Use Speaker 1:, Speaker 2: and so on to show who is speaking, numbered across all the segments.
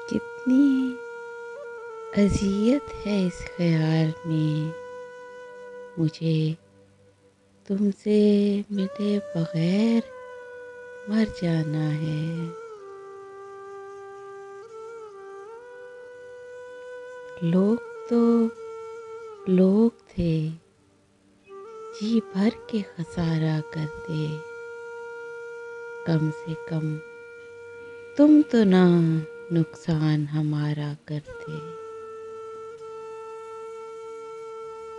Speaker 1: कितनी अज़ियत है इस ख़्याल में मुझे तुमसे मिले बग़ैर मर जाना है। लोग तो लोग थे, जी भर के खसारा करते, कम से कम तुम तो ना नुकसान हमारा करते।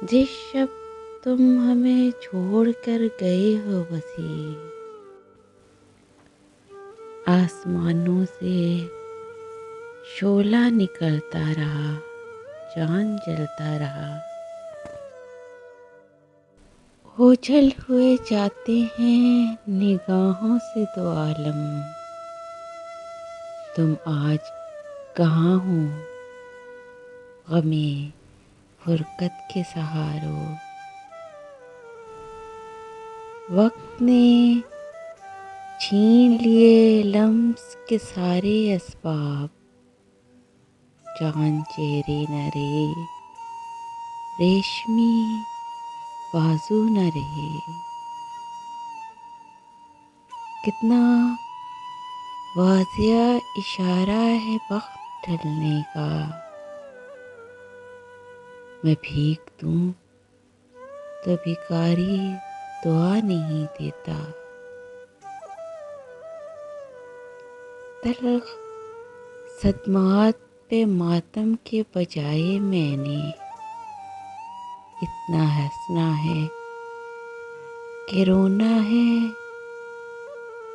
Speaker 1: जिस शब तुम हमें छोड़ कर गए हो वसी, आसमानों से शोला निकलता रहा, चाँद जलता रहा। ओझल हुए जाते हैं निगाहों से दो आलम, तुम आज कहाँ हो गमे फुरकत के सहारों। वक्त ने छीन लिए लम्स के सारे असबाब, चाँद चेहरे न रहे, रेशमी बाजू न रहे। कितना वाज़िया इशारा है वक्त ढलने का, मैं भीग दूँ तो भिखारी दुआ नहीं देता। तल्ख़ सदमात पे मातम के बजाय मैंने इतना हंसना है कि रोना है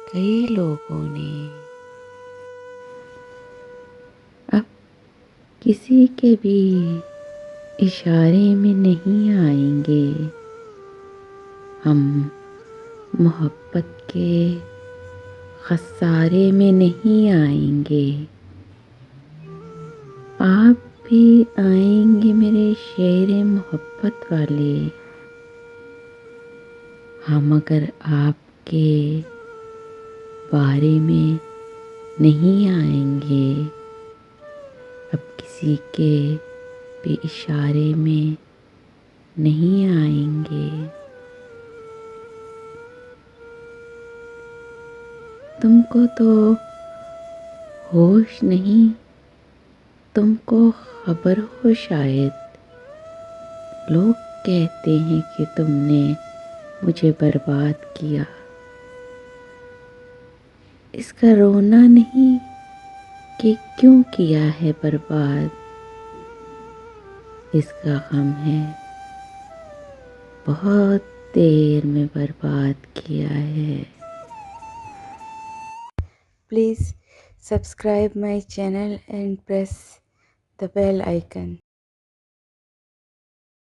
Speaker 1: कई लोगों ने। अब किसी के भी इशारे में नहीं आएंगे हम, मोहब्बत के खसारे में नहीं आएंगे। आप भी आएंगे मेरे शेरे मोहब्बत वाले, हम अगर आपके बारे में नहीं आएंगे, अब किसी के भी इशारे में नहीं आएंगे। तुमको तो होश नहीं, तुमको खबर हो शायद, लोग कहते हैं कि तुमने मुझे बर्बाद किया। इसका रोना नहीं कि क्यों किया है बर्बाद, इसका गम है बहुत देर में बर्बाद किया है। Please subscribe my channel and press the bell icon.